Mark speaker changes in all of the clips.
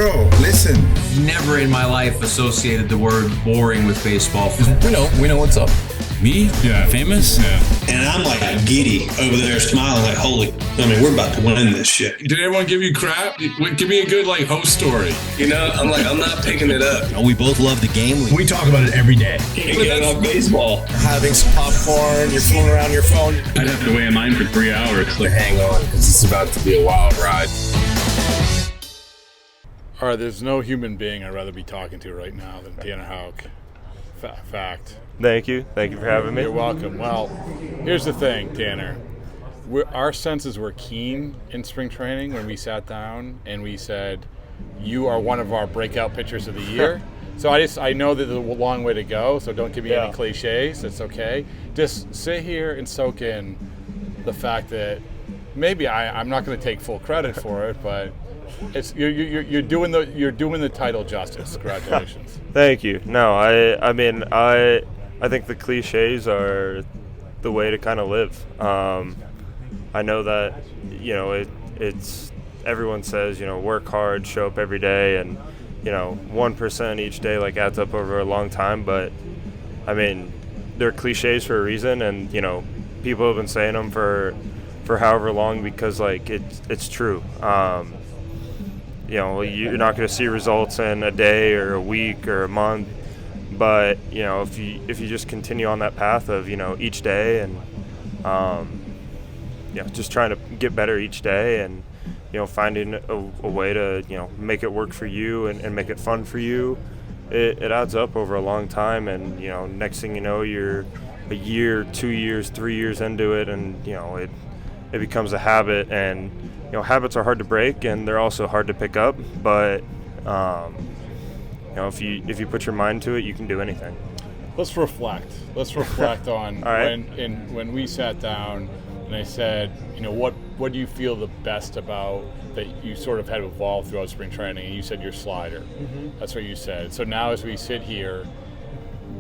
Speaker 1: Bro, listen.
Speaker 2: Never in my life associated the word boring with baseball.
Speaker 3: We know what's up.
Speaker 4: Me? Yeah. Famous? Yeah.
Speaker 5: And I'm like giddy over there smiling like, we're about to win this shit.
Speaker 4: Did everyone give you crap? Give me a good host story.
Speaker 3: I'm not picking it up.
Speaker 6: We both love the game.
Speaker 7: We talk about it every day.
Speaker 3: Can't get enough baseball.
Speaker 7: Having some popcorn, you're fooling around your phone.
Speaker 8: I'd have to wait in line for 3 hours.
Speaker 7: Hang on, because it's about to be a wild ride.
Speaker 9: All right, there's no human being I'd rather be talking to right now than Tanner Houck. Fact.
Speaker 10: Thank you for having me.
Speaker 9: You're welcome. Well, here's the thing, Tanner. Our senses were keen in spring training when we sat down and we said, you are one of our breakout pitchers of the year. So I know that there's a long way to go, so don't give me any cliches. It's okay. Just sit here and soak in the fact that maybe I'm not going to take full credit for it, but you're doing the title justice. Congratulations.
Speaker 10: Thank you. No, I think the cliches are the way to kind of live. I know that it's everyone says work hard, show up every day, and 1% each day adds up over a long time. But they're cliches for a reason, and people have been saying them for however long because it's true. You're not going to see results in a day or a week or a month, but if you just continue on that path of each day and just trying to get better each day and finding a way to make it work for you and make it fun for you, it adds up over a long time. And next thing you know, you're a year, 2 years, 3 years into it, and it becomes a habit. And habits are hard to break, and they're also hard to pick up. But if you put your mind to it, you can do anything.
Speaker 9: Let's reflect on when we sat down and I said, what do you feel the best about that you sort of had evolved throughout spring training? And you said your slider. Mm-hmm. That's what you said. So now as we sit here,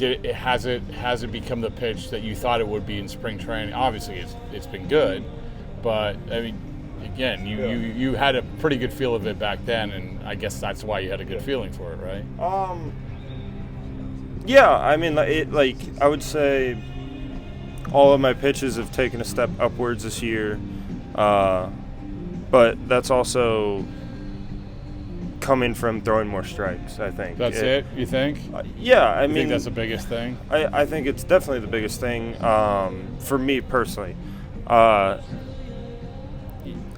Speaker 9: has it become the pitch that you thought it would be in spring training? Obviously, it's been good, but again, you had a pretty good feel of it back then, and I guess that's why you had a good feeling for it, right?
Speaker 10: Yeah, I would say all of my pitches have taken a step upwards this year, but that's also coming from throwing more strikes, I think.
Speaker 9: That's it, you think?
Speaker 10: Yeah,
Speaker 9: You think that's the biggest thing?
Speaker 10: I think it's definitely the biggest thing for me personally.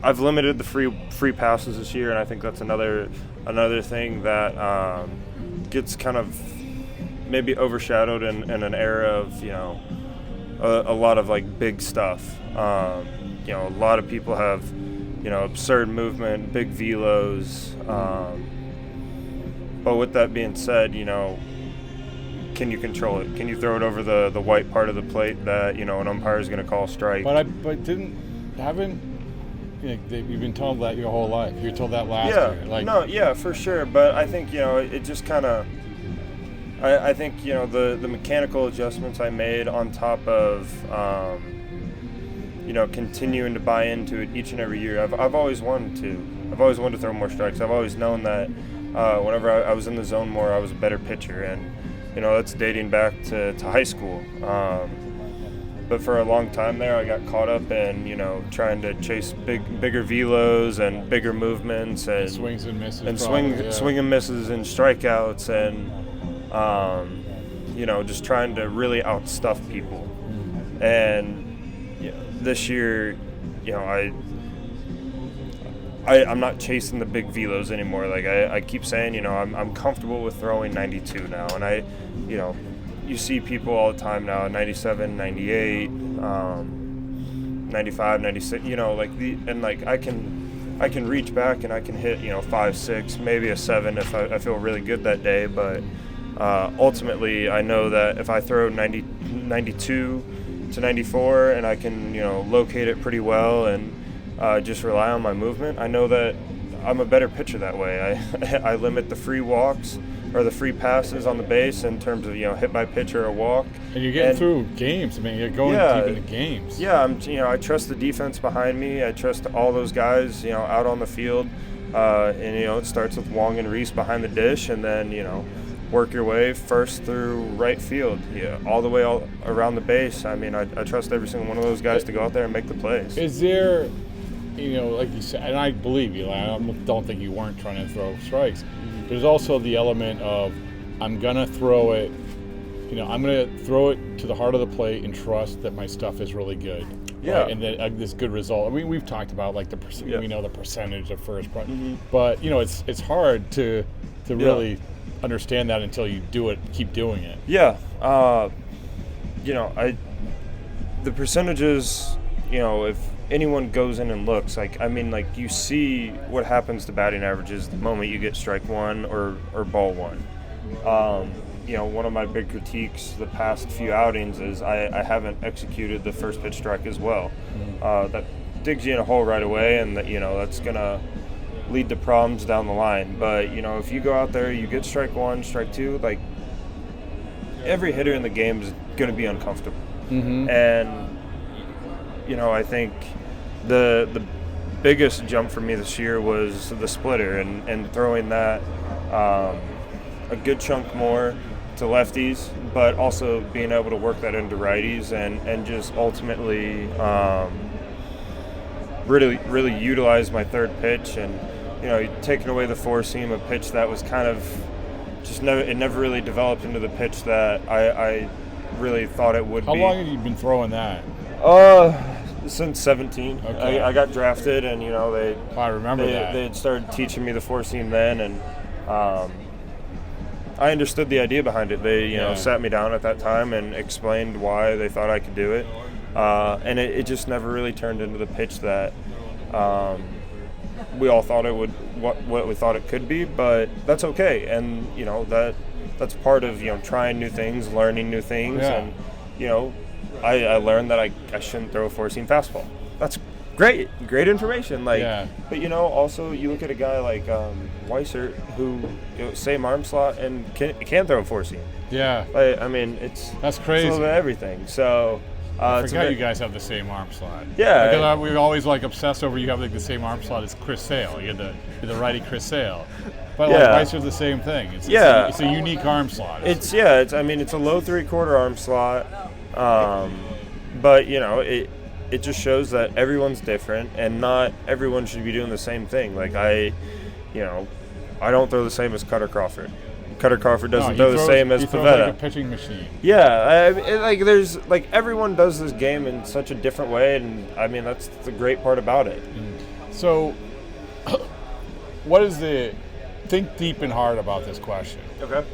Speaker 10: I've limited the free passes this year, and I think that's another thing that gets kind of maybe overshadowed in an era of a lot of big stuff. A lot of people have absurd movement, big velos. But with that being said, can you control it? Can you throw it over the white part of the plate that an umpire is going to call strike?
Speaker 9: You've been told that your whole life. You were told that last year.
Speaker 10: Yeah, for sure. But I think it just kind of. I think the mechanical adjustments I made on top of continuing to buy into it each and every year. I've always wanted to throw more strikes. I've always known that whenever I was in the zone more, I was a better pitcher, and that's dating back to high school. But for a long time there, I got caught up in trying to chase bigger velos and bigger movements and
Speaker 9: swings and misses,
Speaker 10: and swing and misses and strikeouts and just trying to really outstuff people. And this year, I'm not chasing the big velos anymore. I keep saying, I'm comfortable with throwing 92 now, and you see people all the time now, 97, 98, 95, 96, I can reach back and I can hit, 5, 6, maybe a 7 if I feel really good that day. But ultimately, I know that if I throw 92 to 94 and I can, locate it pretty well and just rely on my movement, I know that I'm a better pitcher that way. I limit the free walks or the free passes on the base in terms of hit by pitch or a walk.
Speaker 9: And you're getting through games. You're going deep into games.
Speaker 10: Yeah, I trust the defense behind me. I trust all those guys out on the field. And it starts with Wong and Reese behind the dish, and then work your way first through right field, all the way all around the base. I mean, I trust every single one of those guys to go out there and make the plays.
Speaker 9: Is there, like you said, and I believe you, I don't think you weren't trying to throw strikes. There's also the element of, I'm going to throw it, I'm going to throw it to the heart of the plate and trust that my stuff is really good.
Speaker 10: Yeah.
Speaker 9: Right? And that this good result. I mean, we've talked about like we know the percentage of first, but it's hard to really understand that until you do it, keep doing it.
Speaker 10: Yeah. The percentages, if anyone goes in and looks, you see what happens to batting averages the moment you get strike one or ball one. One of my big critiques the past few outings is I haven't executed the first pitch strike as well. That digs you in a hole right away, and that's going to lead to problems down the line. But, if you go out there, you get strike one, strike two, every hitter in the game is going to be uncomfortable. And, I think the biggest jump for me this year was the splitter and throwing that a good chunk more to lefties, but also being able to work that into righties and just ultimately really utilize my third pitch. And taking away the four seam, a pitch that was kind of just never really developed into the pitch that I really thought it would be.
Speaker 9: How long have you been throwing that?
Speaker 10: Since 17.
Speaker 9: Okay.
Speaker 10: I got drafted, and
Speaker 9: I remember that.
Speaker 10: They had started teaching me the four seam then, and I understood the idea behind it. They sat me down at that time and explained why they thought I could do it, and it just never really turned into the pitch that we all thought it would, what we thought it could be. But that's okay, and that's part of trying new things, learning new things, and I learned that I shouldn't throw a four-seam fastball. That's great information. But also you look at a guy like Weissert, who same arm slot and can throw a four-seam.
Speaker 9: Yeah.
Speaker 10: That's
Speaker 9: crazy.
Speaker 10: It's a little bit of everything. So
Speaker 9: I forgot you guys have the same arm slot.
Speaker 10: Yeah.
Speaker 9: Because we're always obsessed over you have the same arm slot as Chris Sale. You're the righty Chris Sale. But Weissert's the same thing. It's a unique arm slot. It's
Speaker 10: a low three-quarter arm slot. But it just shows that everyone's different, and not everyone should be doing the same thing. I don't throw the same as Cutter Crawford. Cutter Crawford doesn't throw the same as Pivetta.
Speaker 9: Like a pitching machine.
Speaker 10: Yeah, there's everyone does this game in such a different way, and that's the great part about it.
Speaker 9: So, think deep and hard about this question.
Speaker 10: Okay.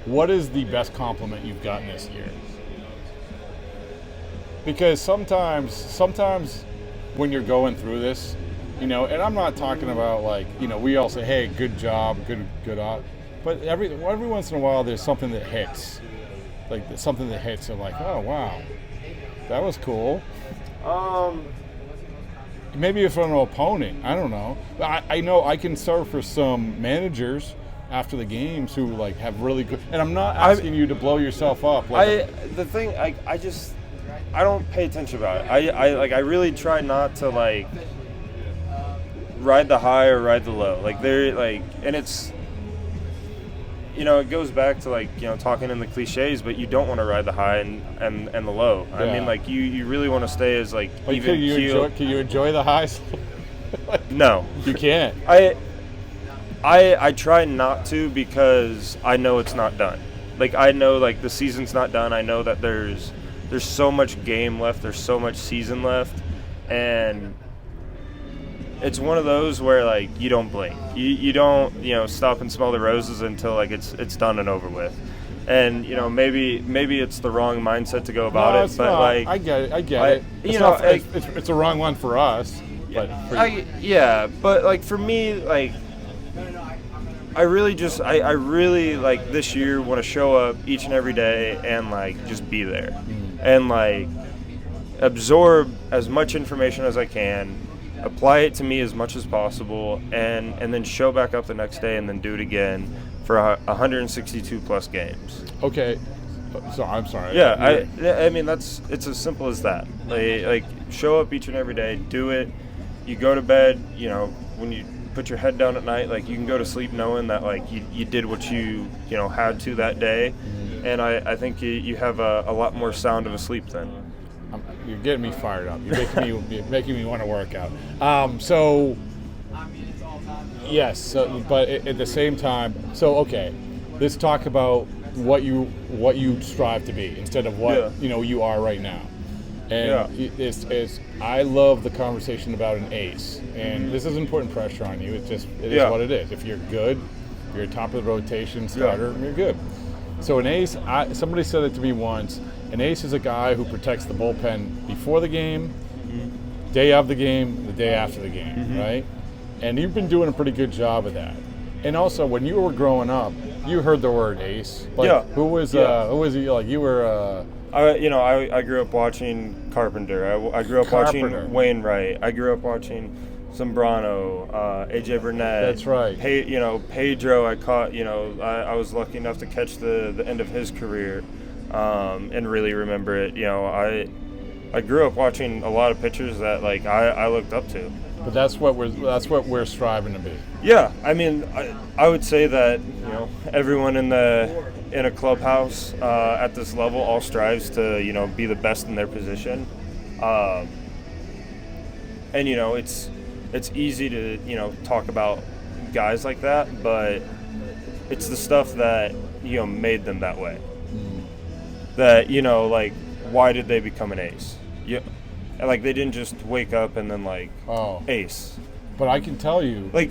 Speaker 9: What is the best compliment you've gotten this year? Because sometimes when you're going through this, and I'm not talking about we all say, hey, good job, good up. But every once in a while, there's something that hits, something that hits, and oh wow, that was cool. Maybe from an opponent, I don't know. I know I can serve for some managers after the games who have really good. And I'm not asking you to blow yourself up.
Speaker 10: I don't pay attention about it. I really try not to ride the high or ride the low. And it's. It goes back to talking in the cliches, but you don't want to ride the high and the low. Yeah. You really want to stay as even keel.
Speaker 9: Can you enjoy the highs?
Speaker 10: No,
Speaker 9: you can't.
Speaker 10: I try not to, because I know it's not done. I know the season's not done. I know that there's so much game left. There's so much season left, and it's one of those where you don't blink. You don't stop and smell the roses until it's done and over with. And maybe it's the wrong mindset to go about it, but
Speaker 9: not. I get it. It's a wrong one for us. But
Speaker 10: but for me, I really this year want to show up each and every day and just be there and absorb as much information as I can, apply it to me as much as possible, and then show back up the next day and then do it again for 162 plus games.
Speaker 9: Okay. So I'm sorry.
Speaker 10: Yeah, it's as simple as that. Show up each and every day, do it. You go to bed, when you put your head down at night. Like, you can go to sleep knowing that, like, you did what you had to that day. And I think you have a lot more sound of a sleep then.
Speaker 9: You're getting me fired up. You're making me want to work out. Yes, but at the same time, okay, let's talk about what you strive to be instead of what you are right now. And it's I love the conversation about an ace, and this isn't putting pressure on you. It is what it is. If you're good, you're top of the rotation starter, you're good. So an ace, somebody said it to me once. An ace is a guy who protects the bullpen before the game, day of the game, the day after the game, right? And you've been doing a pretty good job of that. And also, when you were growing up, you heard the word ace. Like, who was he? Like, you were.
Speaker 10: I grew up watching Carpenter. I grew up watching Wainwright. I grew up watching Zambrano, AJ Burnett.
Speaker 9: That's right.
Speaker 10: Pedro. I caught. I was lucky enough to catch the end of his career, and really remember it. I grew up watching a lot of pitchers that like I looked up to.
Speaker 9: But that's what we're striving to be.
Speaker 10: Yeah, I mean, I would say that everyone in a clubhouse at this level all strives to be the best in their position, and it's easy to talk about guys like that, but it's the stuff that made them that way. That like, why did they become an ace? Like, they didn't just wake up and then ace.
Speaker 9: But I can tell you,
Speaker 10: like,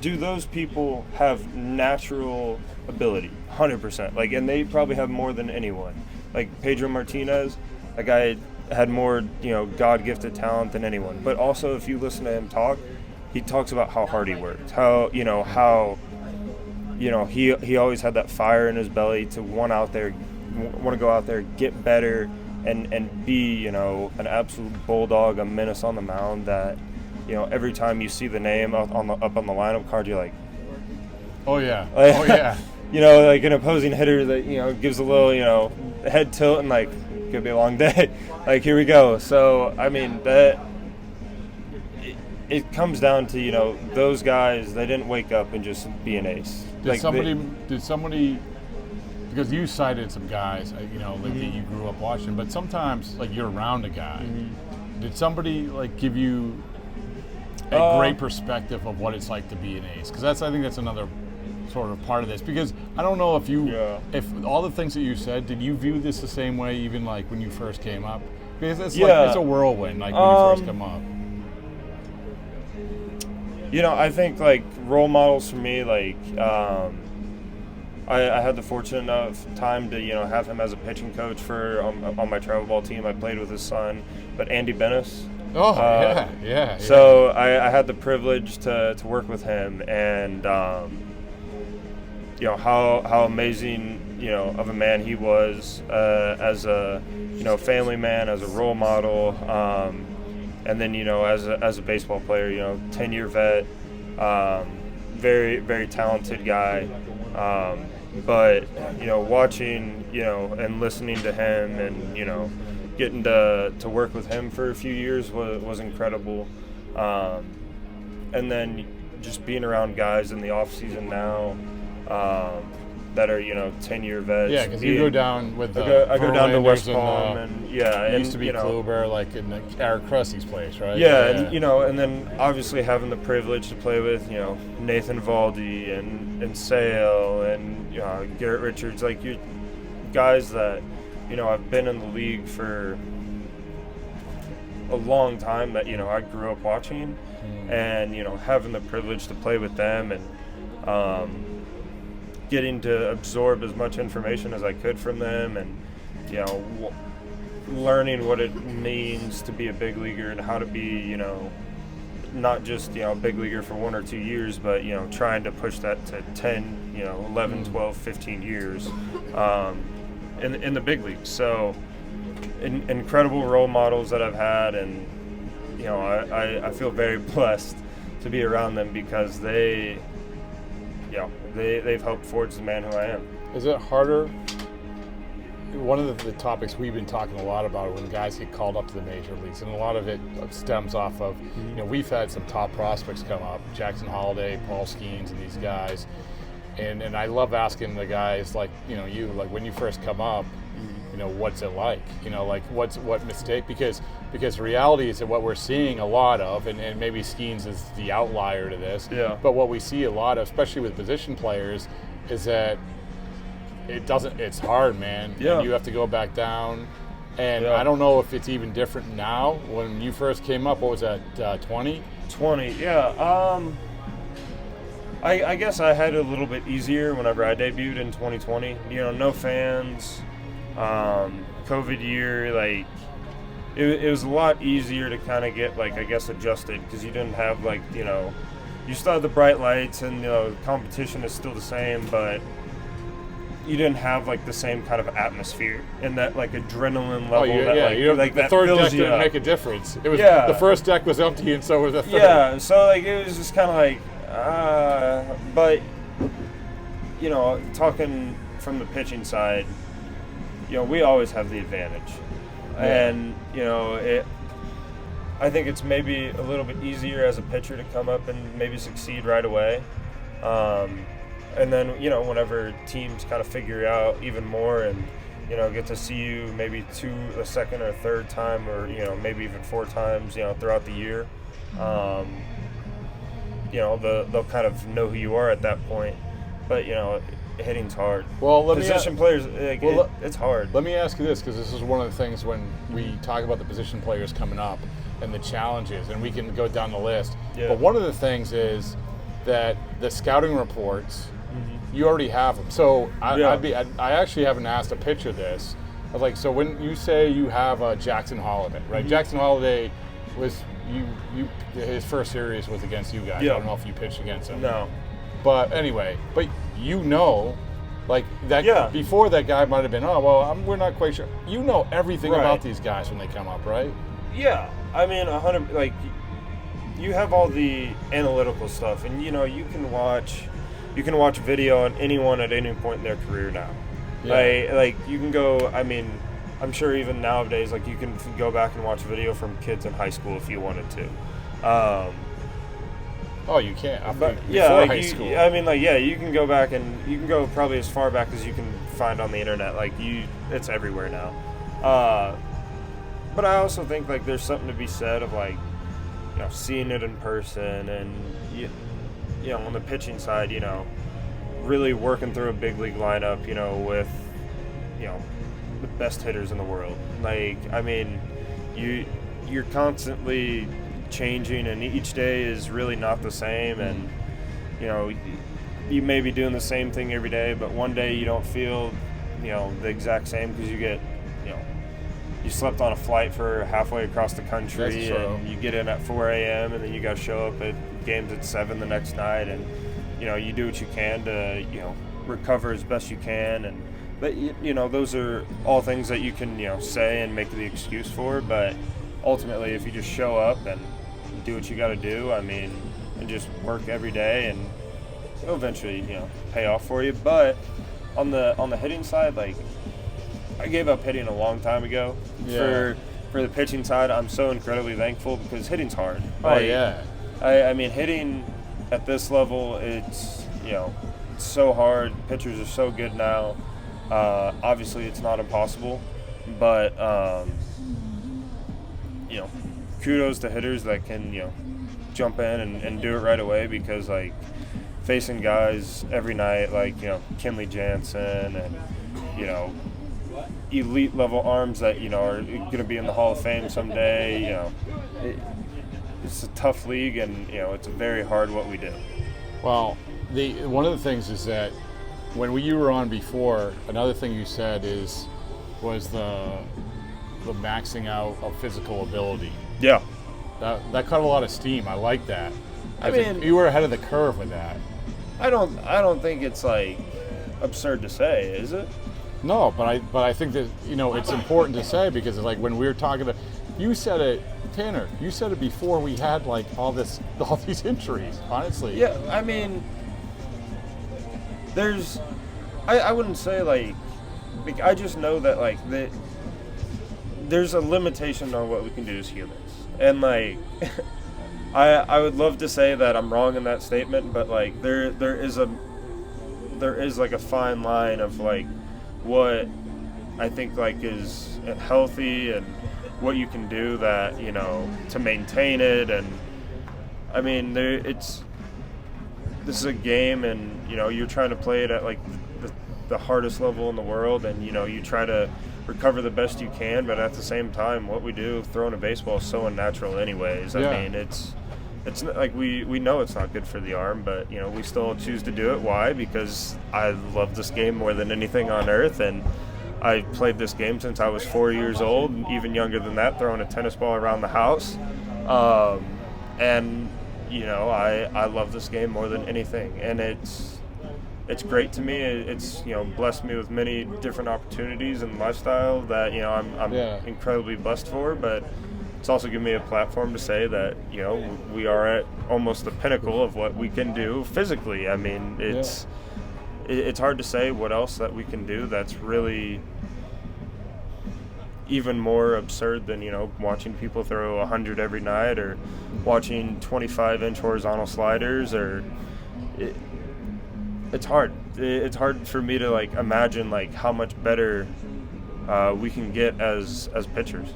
Speaker 10: do those people have natural ability? 100%. Like, and they probably have more than anyone. Like Pedro Martinez, that guy had more God-gifted talent than anyone. But also, if you listen to him talk, he talks about how hard he worked. How he always had that fire in his belly to want to go out there, get better. And be, an absolute bulldog, a menace on the mound that, every time you see the name up on the lineup card, you're like,
Speaker 9: oh yeah,
Speaker 10: like an opposing hitter that, gives a little, head tilt and like, could be a long day. Like, here we go. So, I mean, it comes down to, those guys, they didn't wake up and just be an ace.
Speaker 9: Did somebody because you cited some guys, that you grew up watching, but sometimes, like, you're around a guy. Did somebody, like, give you a great perspective of what it's like to be an ace? Because I think that's another sort of part of this. Because I don't know if all the things that you said, did you view this the same way, even, like, when you first came up? Because it's it's a whirlwind, like, when you first come up.
Speaker 10: I think, like, role models for me, like, I had the fortunate enough time to have him as a pitching coach on my travel ball team. I played with his son, but Andy Bennis.
Speaker 9: Yeah.
Speaker 10: So I had the privilege to work with him, and how amazing of a man he was as a family man, as a role model, and then as a baseball player, 10-year vet, very very talented guy. But watching and listening to him and getting to work with him for a few years was incredible, and then just being around guys in the off season now that are 10-year vets.
Speaker 9: Yeah, because you go down with
Speaker 10: I go down to West Palm and
Speaker 9: it used to be Kluber, like in Eric Krusty's place, right?
Speaker 10: Yeah, and and then obviously having the privilege to play with Nathan Valdi and Sale and Garrett Richards, like you guys that I've been in the league for a long time that I grew up watching, and having the privilege to play with them and getting to absorb as much information as I could from them, and learning what it means to be a big leaguer and how to be not just a big leaguer for 1 or 2 years, but trying to push that to 10, 11, 12, 15 years in the big leagues. So incredible role models that I've had, and I feel very blessed to be around them because they've helped forge the man who I am.
Speaker 9: Is it harder one of the topics we've been talking a lot about when guys get called up to the major leagues, and a lot of it stems off of, we've had some top prospects come up, Jackson Holliday, Paul Skeens, and these guys. And I love asking the guys like, like when you first come up, what's it like? What mistake? Because reality is that what we're seeing a lot of, and maybe Skeens is the outlier to this, but what we see a lot of, especially with position players, is that it's hard, man.
Speaker 10: Yeah.
Speaker 9: And you have to go back down. And I don't know if it's even different now. When you first came up, what was that, 20?
Speaker 10: 20, yeah. I guess I had it a little bit easier whenever I debuted in 2020. No fans, COVID year, like it was a lot easier to kind of get adjusted because you didn't have you still have the bright lights and the competition is still the same, but you didn't have the same kind of atmosphere and that adrenaline level.
Speaker 9: The third deck didn't make a difference. It was the first deck was empty and so was the third.
Speaker 10: Yeah, so it was just kind of but talking from the pitching side, we always have the advantage, and I think it's maybe a little bit easier as a pitcher to come up and maybe succeed right away, and then whenever teams kind of figure out even more and get to see you maybe a second or third time, or maybe even 4 times throughout the year. They'll kind of know who you are at that point. But, hitting's hard.
Speaker 9: Well,
Speaker 10: position players, it's hard.
Speaker 9: Let me ask you this, because this is one of the things when we talk about the position players coming up and the challenges, and we can go down the list. Yeah. But one of the things is that the scouting reports, you already have them. So I actually haven't asked a pitcher this. I was like, so when you say you have a Jackson Holliday, right? Jackson Holliday was his first series was against you guys. I don't know if you pitched against him.
Speaker 10: No.
Speaker 9: But anyway, that before that guy might have been, we're not quite sure. You know everything about these guys when they come up, right?
Speaker 10: Yeah. I mean, 100, you have all the analytical stuff, and you can watch video on anyone at any point in their career now. Yeah. You can go, I'm sure even nowadays, you can go back and watch video from kids in high school if you wanted to.
Speaker 9: You can't. High school.
Speaker 10: You can go back and you can go probably as far back as you can find on the internet. It's everywhere now. But I also think there's something to be said of seeing it in person, and on the pitching side, really working through a big league lineup, with the best hitters in the world. You're constantly changing, and each day is really not the same, and you may be doing the same thing every day, but one day you don't feel the exact same because you get you slept on a flight for halfway across the country, and you get in at 4 a.m. and then you got to show up at games at 7 the next night, and you do what you can to recover as best you can, but those are all things that you can say and make the excuse for, but ultimately if you just show up and do what you got to do, and just work every day, and it'll eventually pay off for you. But on the hitting side, I gave up hitting a long time ago. For the pitching side, I'm so incredibly thankful because hitting's hard. Hitting at this level, it's it's so hard. Pitchers are so good now. Obviously, it's not impossible, but kudos to hitters that can jump in and do it right away, because facing guys every night Kenley Jansen and elite level arms that are going to be in the Hall of Fame someday. It's a tough league, and it's very hard what we do.
Speaker 9: Well, one of the things is that when you were on before, another thing you said was the maxing out of physical ability.
Speaker 10: Yeah,
Speaker 9: that caught a lot of steam. I like that. I think you were ahead of the curve with that.
Speaker 10: I don't think it's absurd to say, is it?
Speaker 9: No, but I think that it's important to say, because it's when we were talking to, you said it, Tanner. You said it before we had all these injuries. Honestly.
Speaker 10: Yeah, there's, I wouldn't say like, I just know that like there's a limitation on what we can do as humans, and like I would love to say that I'm wrong in that statement, but like there is like a fine line of like what I think like is healthy and what you can do that, you know, to maintain it. And I mean, this is a game, and you know, you're trying to play it at like the hardest level in the world, and you know, you try to recover the best you can, but at the same time, what we do throwing a baseball is so unnatural anyways. I mean, it's not, like we know it's not good for the arm, but you know, we still choose to do it. Why? Because I love this game more than anything on earth, and I played this game since I was 4 years old, even younger than that, throwing a tennis ball around the house. And you know, I love this game more than anything, and it's great to me. It's, you know, blessed me with many different opportunities and lifestyle that, you know, I'm incredibly blessed for, but it's also given me a platform to say that, you know, we are at almost the pinnacle of what we can do physically. I mean, it's hard to say what else that we can do that's really even more absurd than, you know, watching people throw 100 every night, or watching 25-inch horizontal sliders, or it's hard. It's hard for me to like imagine like how much better we can get as pitchers.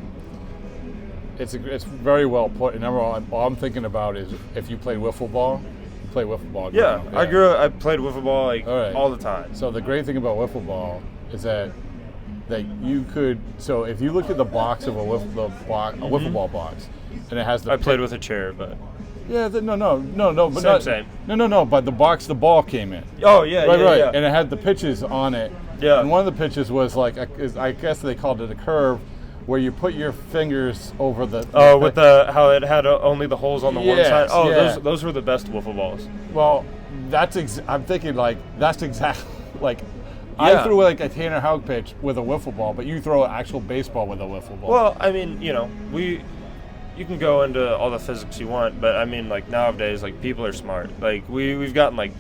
Speaker 9: It's very well put. And all I'm thinking about is if you play wiffle ball, play wiffle ball.
Speaker 10: Yeah, I played wiffle ball like all the time.
Speaker 9: So the great thing about wiffle ball is that you could. So if you look at the box of a wiffle ball box, and it has the.
Speaker 10: I played with a chair, but.
Speaker 9: Yeah, no, but
Speaker 10: same.
Speaker 9: No, but the box the ball came in.
Speaker 10: Oh yeah,
Speaker 9: right,
Speaker 10: yeah.
Speaker 9: And it had the pitches on it.
Speaker 10: Yeah.
Speaker 9: And one of the pitches was like, I guess they called it a curve, where you put your fingers over the.
Speaker 10: Oh, with how it had only the holes on the one side. Oh,
Speaker 9: yeah.
Speaker 10: those were the best wiffle balls.
Speaker 9: Well, I'm thinking like that's exactly like. I threw like a Tanner Houck pitch with a wiffle ball, but you throw an actual baseball with a wiffle ball.
Speaker 10: Well, I mean, you know, you can go into all the physics you want, but I mean, like nowadays, like people are smart. Like we've gotten like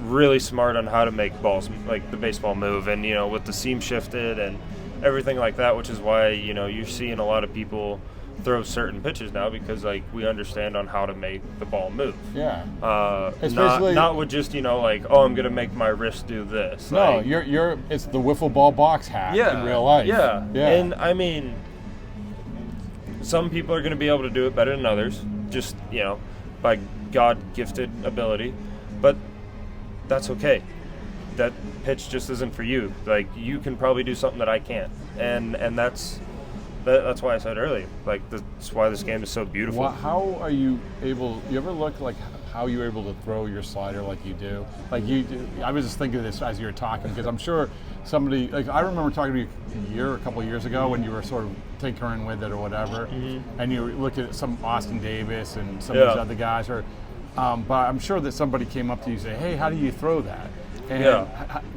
Speaker 10: really smart on how to make balls, like the baseball move, and you know, with the seam shifted and everything like that, which is why, you know, you're seeing a lot of people throw certain pitches now, because like we understand on how to make the ball move.
Speaker 9: Yeah.
Speaker 10: Not with just, you know, like, oh, I'm gonna make my wrist do this.
Speaker 9: No,
Speaker 10: like,
Speaker 9: it's the wiffle ball box hack in real life.
Speaker 10: Yeah. And I mean, some people are going to be able to do it better than others, just, you know, by God-gifted ability. But that's okay. That pitch just isn't for you. Like, you can probably do something that I can't. And that's why I said earlier, like, that's why this game is so beautiful.
Speaker 9: How are you able, you ever look like how you're able to throw your slider like you do? Like I was just thinking of this as you were talking, because I'm sure somebody, like I remember talking to you a couple of years ago when you were sort of tinkering with it or whatever, and you looked at some Austin Davis and some of these other guys, or but I'm sure that somebody came up to you and said, hey, how do you throw that? And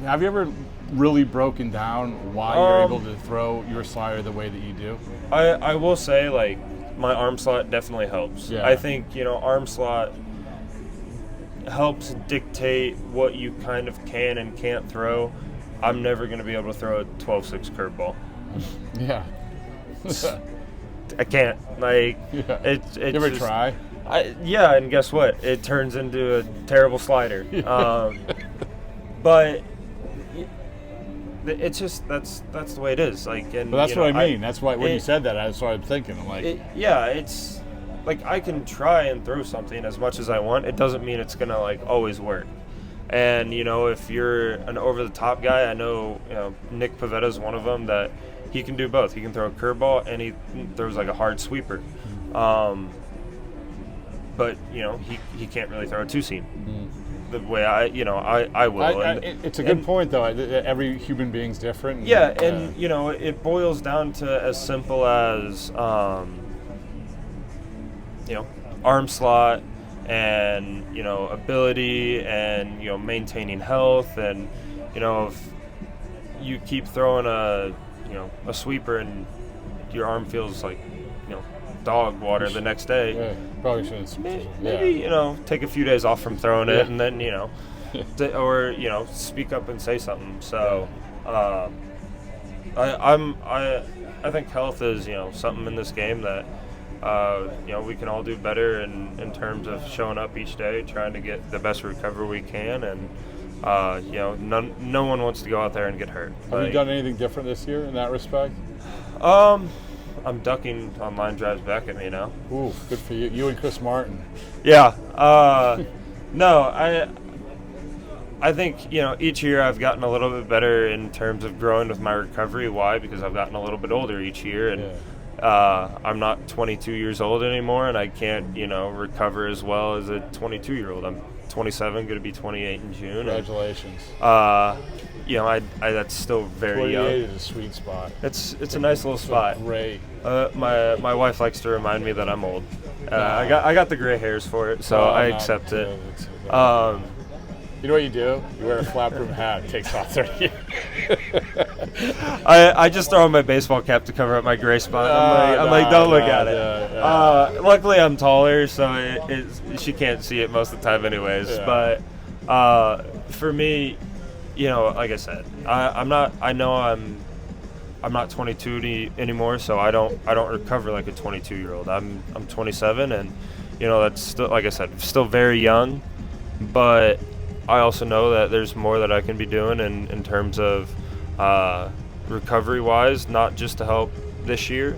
Speaker 9: have you ever really broken down why you're able to throw your slider the way that you do?
Speaker 10: I will say, like, my arm slot definitely helps.
Speaker 9: Yeah.
Speaker 10: I think, you know, arm slot helps dictate what you kind of can and can't throw. I'm never going to be able to throw a 12-6 curveball.
Speaker 9: Yeah.
Speaker 10: I can't. Like, it's
Speaker 9: you ever
Speaker 10: just,
Speaker 9: try?
Speaker 10: And guess what? It turns into a terrible slider. But it's just that's the way it is. Like, and
Speaker 9: but that's what I mean. That's why when you said that, that's what I'm thinking. I'm like,
Speaker 10: it's like I can try and throw something as much as I want. It doesn't mean it's gonna like always work. And you know, if you're an over-the-top guy, I know, you know, Nick Pavetta is one of them that he can do both. He can throw a curveball and he throws like a hard sweeper. But you know, he can't really throw a two-seam. The way I will.
Speaker 9: It's a good point, though. Every human being's different.
Speaker 10: And you know, it boils down to as simple as you know, arm slot and, you know, ability and, you know, maintaining health. And you know, if you keep throwing a sweeper and your arm feels like, you know, dog water the next day,
Speaker 9: probably shouldn't.
Speaker 10: Maybe you know, take a few days off from throwing it, and then, you know, or, you know, speak up and say something. So I think health is something in this game that we can all do better in terms of showing up each day, trying to get the best recovery we can, and no one wants to go out there and get hurt.
Speaker 9: Have you done anything different this year in that respect?
Speaker 10: I'm ducking on line drives back at me now.
Speaker 9: Ooh, good for you. You and Chris Martin.
Speaker 10: Yeah. No, I think each year I've gotten a little bit better in terms of growing with my recovery. Why? Because I've gotten a little bit older each year, and I'm not 22 years old anymore, and I can't recover as well as a 22-year-old. I'm 27, going to be 28 in June.
Speaker 9: Congratulations.
Speaker 10: And, that's still very young.
Speaker 9: 28 is a sweet spot.
Speaker 10: It's a nice little spot.
Speaker 9: Great.
Speaker 10: My wife likes to remind me that I'm old. I got the gray hairs for it, so I accept it.
Speaker 9: You know what you do? You wear a flat brim hat. It takes off 30 years.
Speaker 10: I just throw on my baseball cap to cover up my gray spot. I'm like, don't look at it. Luckily, I'm taller, so she can't see it most of the time, anyways.
Speaker 9: Yeah.
Speaker 10: But for me, like I said, I'm not 22 anymore, so I don't recover like a 22-year-old. I'm 27, and that's still, like I said, still very young, but I also know that there's more that I can be doing in terms of recovery-wise, not just to help this year,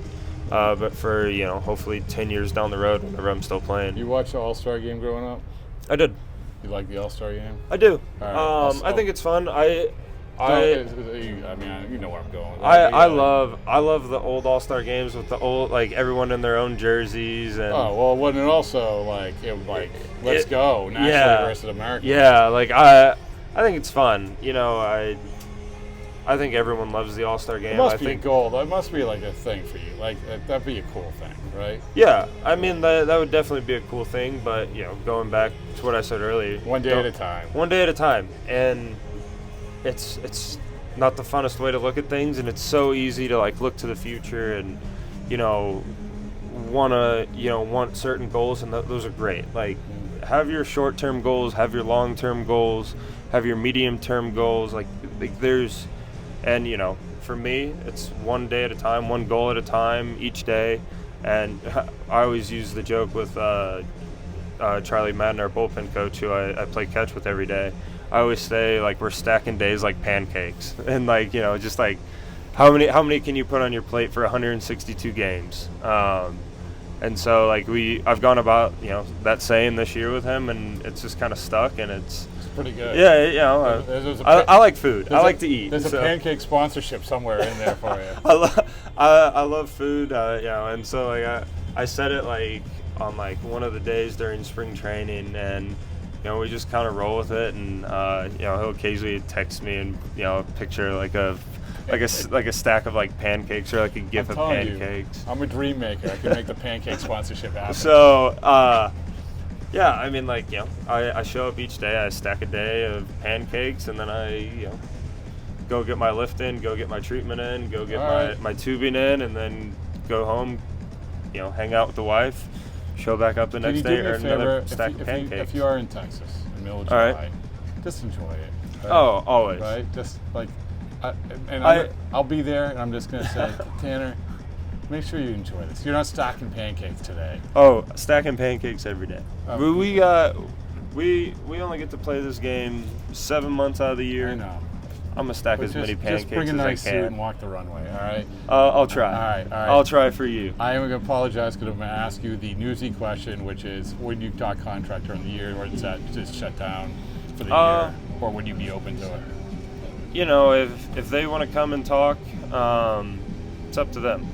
Speaker 10: but for hopefully 10 years down the road whenever I'm still playing.
Speaker 9: You watch the All-Star game growing up?
Speaker 10: I did.
Speaker 9: You like the All-Star game?
Speaker 10: I do.
Speaker 9: All right.
Speaker 10: I think it's fun.
Speaker 9: You know where I'm going.
Speaker 10: I love the old All-Star games with the old, like, everyone in their own jerseys and.
Speaker 9: Oh well, wasn't it also let's go nationally versus America?
Speaker 10: Yeah, like I think it's fun. I think everyone loves the All-Star game.
Speaker 9: It must be a goal. That must be like a thing for you. Like that'd be a cool thing, right?
Speaker 10: Yeah, I mean that would definitely be a cool thing. But going back to what I said earlier,
Speaker 9: one day at a time.
Speaker 10: One day at a time, and it's not the funnest way to look at things, and it's so easy to like look to the future and want certain goals, and those are great. Like have your short-term goals, have your long-term goals, have your medium-term goals. Like there's. And, for me, it's one day at a time, one goal at a time each day. And I always use the joke with Charlie Madden, our bullpen coach, who I play catch with every day. I always say, like, we're stacking days like pancakes. And, like, just like how many can you put on your plate for 162 games? And so, like, I've gone about, that saying this year with him, and it's just kind of stuck, and it's
Speaker 9: pretty good.
Speaker 10: Yeah, I like food. I like to eat.
Speaker 9: There's a pancake sponsorship somewhere in there for you.
Speaker 10: I love food, and so like I said it like on like one of the days during spring training, and we just kind of roll with it, and he'll occasionally text me and a picture like a stack of like pancakes or like a gif of pancakes.
Speaker 9: I'm a dream maker. I can make the pancake sponsorship happen.
Speaker 10: So. Yeah, I mean, like, I show up each day, I stack a day of pancakes, and then I, go get my lift in, go get my treatment in, go get my tubing in, and then go home, hang out with the wife, show back up the next day, earn another stack of pancakes.
Speaker 9: If you are in Texas, in the middle of July, just enjoy it. Right?
Speaker 10: Oh, always.
Speaker 9: Right? Just, like, I'll be there, and I'm just going to say, Tanner, make sure you enjoy this. You're not stacking pancakes today.
Speaker 10: Oh, stacking pancakes every day. We only get to play this game 7 months out of the year.
Speaker 9: I know.
Speaker 10: I'm gonna stack as many pancakes
Speaker 9: just bring a
Speaker 10: as
Speaker 9: nice
Speaker 10: I can.
Speaker 9: suit and walk the runway. All right.
Speaker 10: I'll try.
Speaker 9: All right.
Speaker 10: I'll try for you.
Speaker 9: I am going to apologize because I'm going to ask you the newsy question, which is: would you got contract during the year, or is that just shut down for the year, or would you be open to it?
Speaker 10: If they want to come and talk, it's up to them.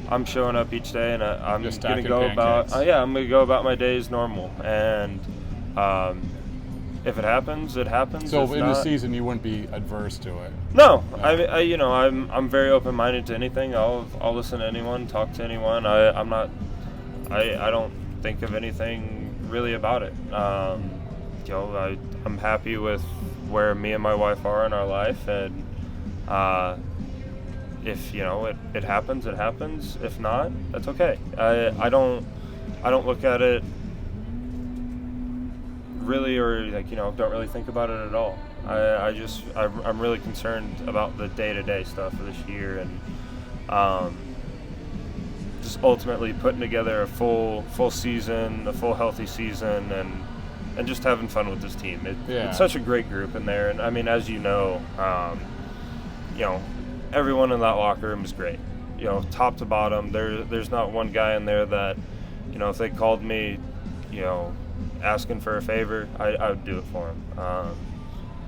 Speaker 10: I'm showing up each day, and I'm going to go about. I'm going to go about my days normal, and if it happens, it happens.
Speaker 9: So
Speaker 10: if
Speaker 9: in
Speaker 10: not,
Speaker 9: the season, you wouldn't be adverse to it.
Speaker 10: No, I'm very open-minded to anything. I'll listen to anyone, talk to anyone. I don't think of anything really about it. I'm happy with where me and my wife are in our life, and if it happens, it happens. If not, that's okay. I don't look at it really, or like, don't really think about it at all. I'm really concerned about the day-to-day stuff of this year, and just ultimately putting together a full season, a full healthy season, and just having fun with this team. It's such a great group in there, and I mean, as you know, everyone in that locker room is great. Top to bottom, there's not one guy in there that, if they called me, asking for a favor, I would do it for them.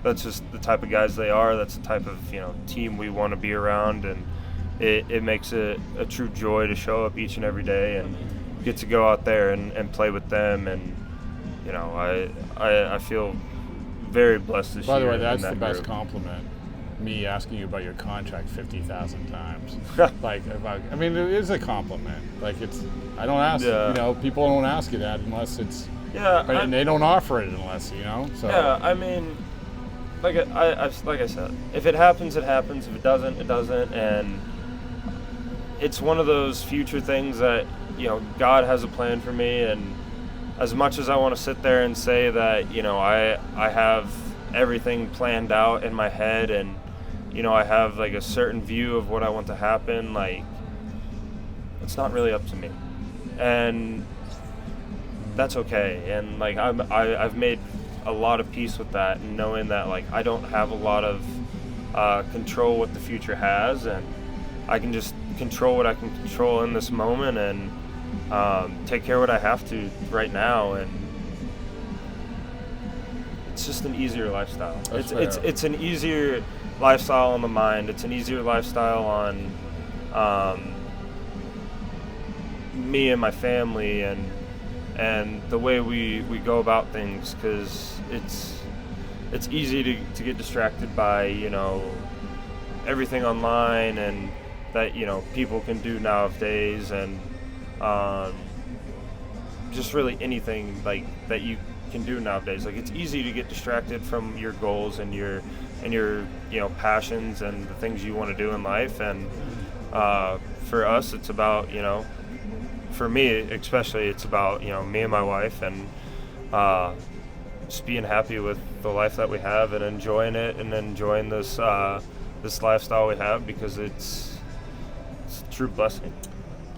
Speaker 10: That's just the type of guys they are. That's the type of team we want to be around, and it makes it a true joy to show up each and every day and get to go out there and play with them. And I feel very blessed this year.
Speaker 9: By the way, that's
Speaker 10: that
Speaker 9: the best
Speaker 10: group.
Speaker 9: compliment. Me asking you about your contract 50,000 times. I mean, it is a compliment. Like, I don't ask. People don't ask you that unless it's. And they don't offer it unless So.
Speaker 10: Yeah, I mean, like I said, if it happens, it happens. If it doesn't, it doesn't. And it's one of those future things that God has a plan for me. And as much as I want to sit there and say that I have everything planned out in my head, and I have like a certain view of what I want to happen, like, it's not really up to me, and that's okay. And like I've made a lot of peace with that, and knowing that like I don't have a lot of control what the future has, and I can just control what I can control in this moment, and take care of what I have to right now. And it's just an easier lifestyle. It's an easier lifestyle on the mind. It's an easier lifestyle on me and my family, and the way we go about things, because it's easy to get distracted by everything online and that people can do nowadays, and just really anything like that you can do nowadays. Like, it's easy to get distracted from your goals and your passions and the things you want to do in life. And for us, it's about for me especially, it's about me and my wife, and just being happy with the life that we have and enjoying it, and enjoying this lifestyle we have, because it's a true blessing.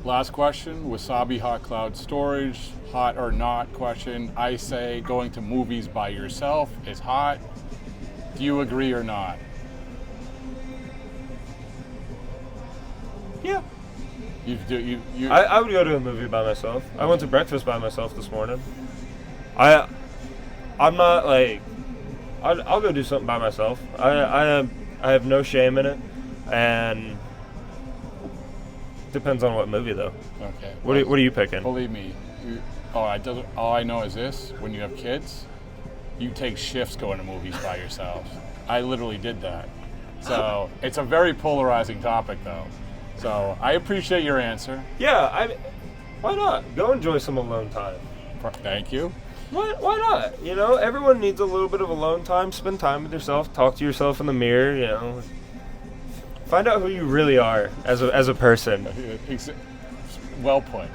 Speaker 9: Last question, Wasabi Hot Cloud Storage, hot or not question. I say going to movies by yourself is hot. Do you agree or not?
Speaker 10: Yeah.
Speaker 9: I
Speaker 10: would go to a movie by myself. I went to breakfast by myself this morning. I'm not like, I'll go do something by myself. I have no shame in it, and depends on what movie though.
Speaker 9: Okay.
Speaker 10: What are you picking?
Speaker 9: Believe me, all I know is this: when you have kids, you take shifts going to movies by yourself. I literally did that. So it's a very polarizing topic, though. So I appreciate your answer.
Speaker 10: Yeah, why not? Go enjoy some alone time.
Speaker 9: Thank you.
Speaker 10: Why not? Everyone needs a little bit of alone time. Spend time with yourself. Talk to yourself in the mirror. Find out who you really are as a person.
Speaker 9: Well put.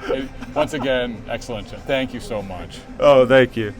Speaker 9: Once again, excellent. Thank you so much.
Speaker 10: Oh, thank you.